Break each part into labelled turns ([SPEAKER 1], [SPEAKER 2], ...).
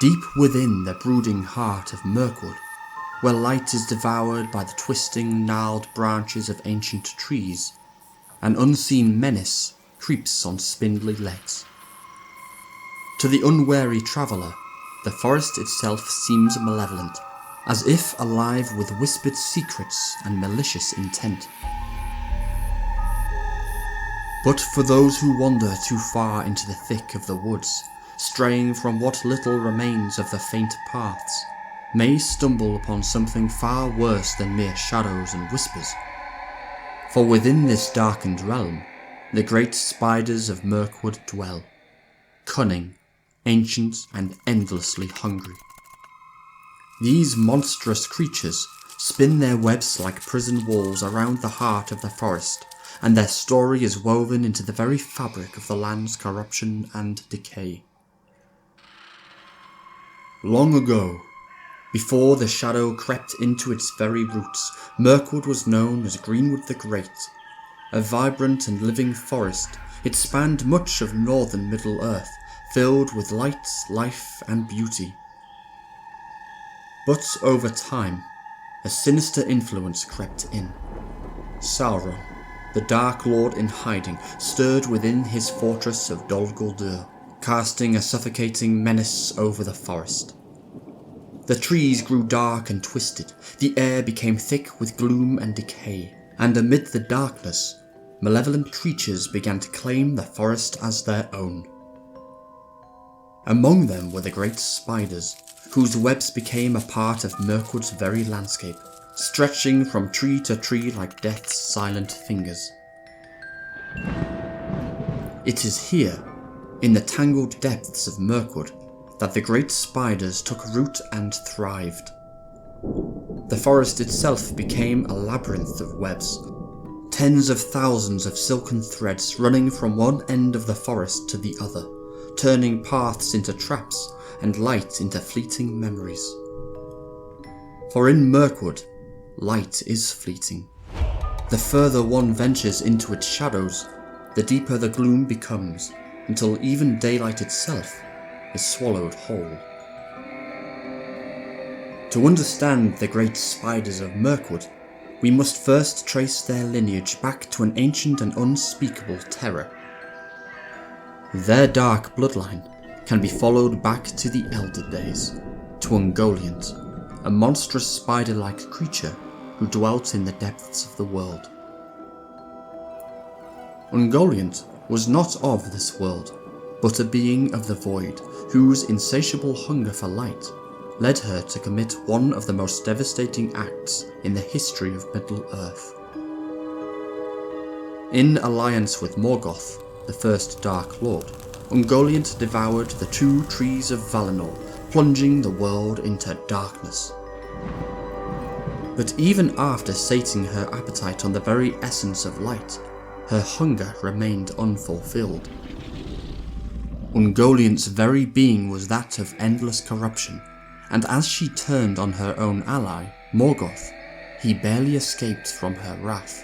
[SPEAKER 1] Deep within the brooding heart of Mirkwood, where light is devoured by the twisting, gnarled branches of ancient trees, an unseen menace creeps on spindly legs. To the unwary traveller, the forest itself seems malevolent, as if alive with whispered secrets and malicious intent. But for those who wander too far into the thick of the woods, straying from what little remains of the faint paths, may stumble upon something far worse than mere shadows and whispers. For within this darkened realm, the great spiders of Mirkwood dwell, cunning, ancient, and endlessly hungry. These monstrous creatures spin their webs like prison walls around the heart of the forest, and their story is woven into the very fabric of the land's corruption and decay. Long ago, before the shadow crept into its very roots, Mirkwood was known as Greenwood the Great. A vibrant and living forest, it spanned much of northern Middle-earth, filled with light, life, and beauty. But over time, a sinister influence crept in. Sauron, the Dark Lord in hiding, stirred within his fortress of Dol Guldur, casting a suffocating menace over the forest. The trees grew dark and twisted, the air became thick with gloom and decay, and amid the darkness, malevolent creatures began to claim the forest as their own. Among them were the great spiders, whose webs became a part of Mirkwood's very landscape, stretching from tree to tree like death's silent fingers. It is here, in the tangled depths of Mirkwood, that the great spiders took root and thrived. The forest itself became a labyrinth of webs, tens of thousands of silken threads running from one end of the forest to the other, turning paths into traps and light into fleeting memories. For in Mirkwood, light is fleeting. The further one ventures into its shadows, the deeper the gloom becomes, until even daylight itself is swallowed whole. To understand the great spiders of Mirkwood, we must first trace their lineage back to an ancient and unspeakable terror. Their dark bloodline can be followed back to the Elder Days, to Ungoliant, a monstrous spider-like creature who dwelt in the depths of the world. Ungoliant was not of this world, but a being of the void, whose insatiable hunger for light led her to commit one of the most devastating acts in the history of Middle-earth. In alliance with Morgoth, the first Dark Lord, Ungoliant devoured the two trees of Valinor, plunging the world into darkness. But even after sating her appetite on the very essence of light, her hunger remained unfulfilled. Ungoliant's very being was that of endless corruption, and as she turned on her own ally, Morgoth, he barely escaped from her wrath.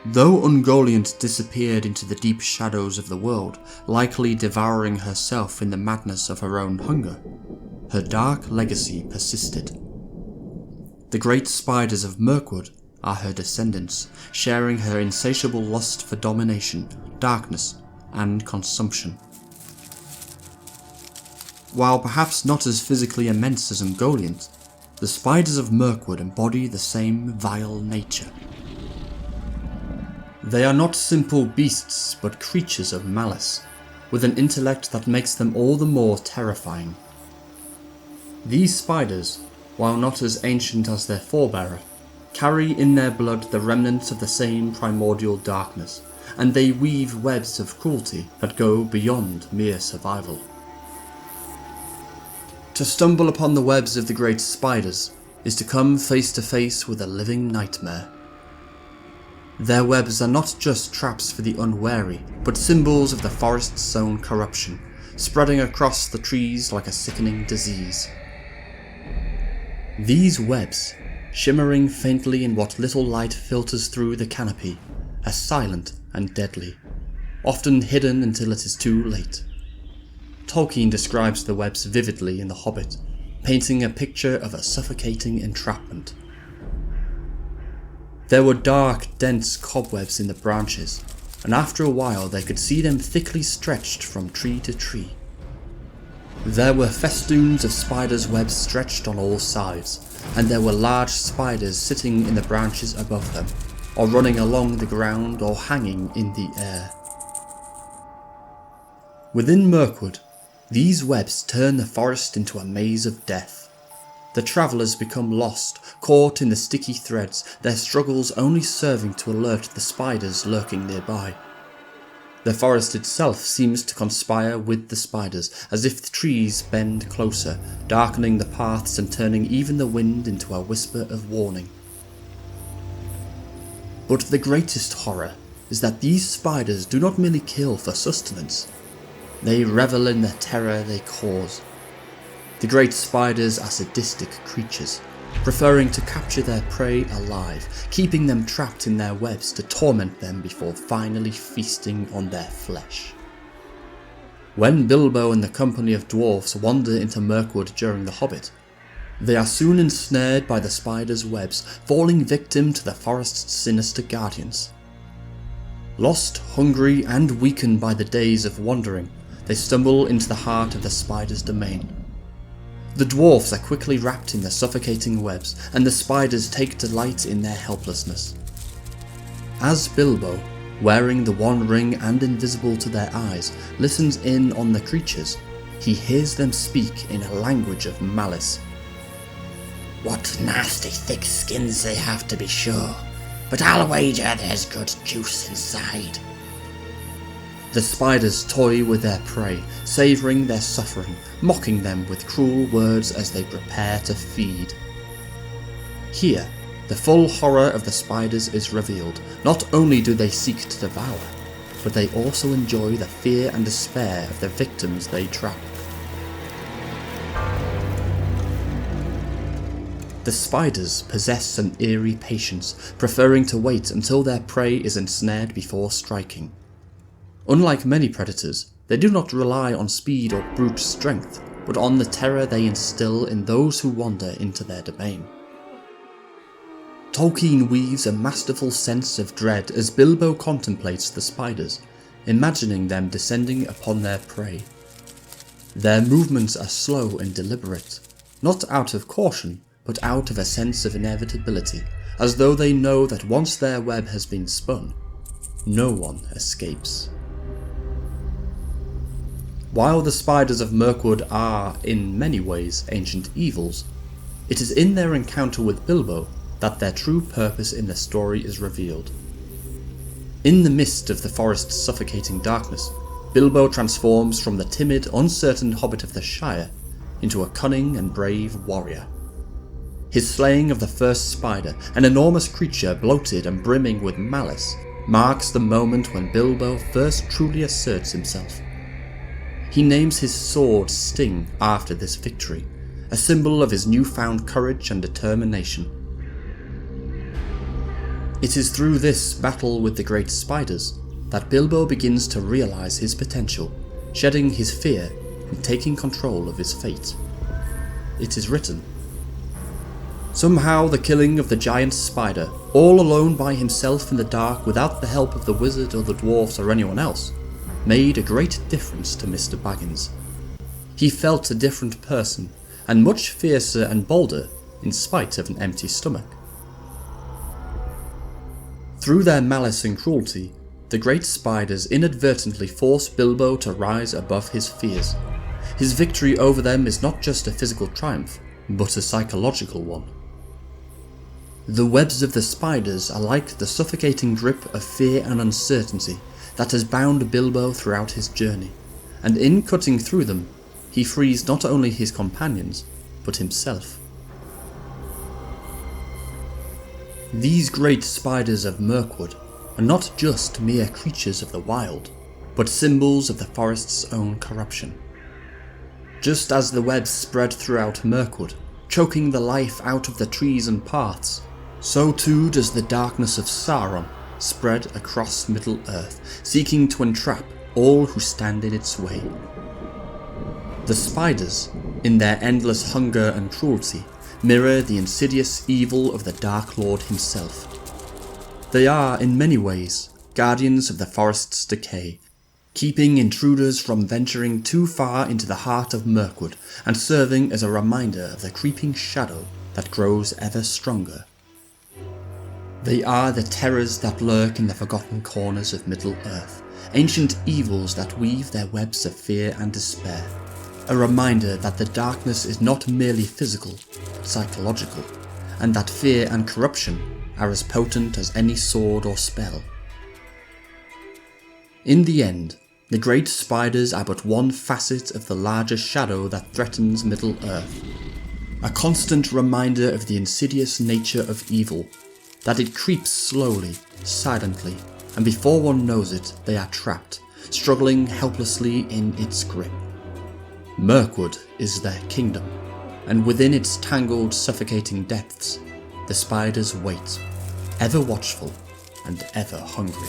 [SPEAKER 1] Though Ungoliant disappeared into the deep shadows of the world, likely devouring herself in the madness of her own hunger, her dark legacy persisted. The great spiders of Mirkwood are her descendants, sharing her insatiable lust for domination, darkness, and consumption. While perhaps not as physically immense as Ungoliant, the spiders of Mirkwood embody the same vile nature. They are not simple beasts, but creatures of malice, with an intellect that makes them all the more terrifying. These spiders, while not as ancient as their forebearer, carry in their blood the remnants of the same primordial darkness, and they weave webs of cruelty that go beyond mere survival. To stumble upon the webs of the great spiders is to come face to face with a living nightmare. Their webs are not just traps for the unwary, but symbols of the forest's own corruption, spreading across the trees like a sickening disease. These webs, shimmering faintly in what little light filters through the canopy, are silent and deadly, often hidden until it is too late. Tolkien describes the webs vividly in The Hobbit, painting a picture of a suffocating entrapment. There were dark, dense cobwebs in the branches, and after a while they could see them thickly stretched from tree to tree. There were festoons of spiders' webs stretched on all sides, and there were large spiders sitting in the branches above them, or running along the ground or hanging in the air. Within Mirkwood, these webs turn the forest into a maze of death. The travellers become lost, caught in the sticky threads, their struggles only serving to alert the spiders lurking nearby. The forest itself seems to conspire with the spiders, as if the trees bend closer, darkening the paths and turning even the wind into a whisper of warning. But the greatest horror is that these spiders do not merely kill for sustenance. They revel in the terror they cause. The great spiders are sadistic creatures, preferring to capture their prey alive, keeping them trapped in their webs to torment them before finally feasting on their flesh. When Bilbo and the company of dwarfs wander into Mirkwood during The Hobbit, they are soon ensnared by the spiders' webs, falling victim to the forest's sinister guardians. Lost, hungry, and weakened by the days of wandering, they stumble into the heart of the spider's domain. The dwarfs are quickly wrapped in the suffocating webs, and the spiders take delight in their helplessness. As Bilbo, wearing the One Ring and invisible to their eyes, listens in on the creatures, he hears them speak in a language of malice. "What nasty thick skins they have, to be sure, but I'll wager there's good juice inside." The spiders toy with their prey, savouring their suffering, mocking them with cruel words as they prepare to feed. Here, the full horror of the spiders is revealed. Not only do they seek to devour, but they also enjoy the fear and despair of the victims they trap. The spiders possess an eerie patience, preferring to wait until their prey is ensnared before striking. Unlike many predators, they do not rely on speed or brute strength, but on the terror they instill in those who wander into their domain. Tolkien weaves a masterful sense of dread as Bilbo contemplates the spiders, imagining them descending upon their prey. Their movements are slow and deliberate, not out of caution, but out of a sense of inevitability, as though they know that once their web has been spun, no one escapes. While the spiders of Mirkwood are, in many ways, ancient evils, it is in their encounter with Bilbo that their true purpose in the story is revealed. In the midst of the forest's suffocating darkness, Bilbo transforms from the timid, uncertain hobbit of the Shire into a cunning and brave warrior. His slaying of the first spider, an enormous creature bloated and brimming with malice, marks the moment when Bilbo first truly asserts himself. He names his sword Sting after this victory, a symbol of his newfound courage and determination. It is through this battle with the great spiders that Bilbo begins to realise his potential, shedding his fear and taking control of his fate. It is written, "Somehow the killing of the giant spider, all alone by himself in the dark without the help of the wizard or the dwarfs or anyone else, made a great difference to Mr. Baggins. He felt a different person, and much fiercer and bolder, in spite of an empty stomach." Through their malice and cruelty, the great spiders inadvertently force Bilbo to rise above his fears. His victory over them is not just a physical triumph, but a psychological one. The webs of the spiders are like the suffocating grip of fear and uncertainty that has bound Bilbo throughout his journey, and in cutting through them, he frees not only his companions, but himself. These great spiders of Mirkwood are not just mere creatures of the wild, but symbols of the forest's own corruption. Just as the webs spread throughout Mirkwood, choking the life out of the trees and paths, so too does the darkness of Sauron spread across Middle-earth, seeking to entrap all who stand in its way. The spiders, in their endless hunger and cruelty, mirror the insidious evil of the Dark Lord himself. They are, in many ways, guardians of the forest's decay, keeping intruders from venturing too far into the heart of Mirkwood and serving as a reminder of the creeping shadow that grows ever stronger. They are the terrors that lurk in the forgotten corners of Middle-earth, ancient evils that weave their webs of fear and despair, a reminder that the darkness is not merely physical, but psychological, and that fear and corruption are as potent as any sword or spell. In the end, the great spiders are but one facet of the larger shadow that threatens Middle-earth, a constant reminder of the insidious nature of evil, that it creeps slowly, silently, and before one knows it, they are trapped, struggling helplessly in its grip. Mirkwood is their kingdom, and within its tangled, suffocating depths, the spiders wait, ever watchful and ever hungry.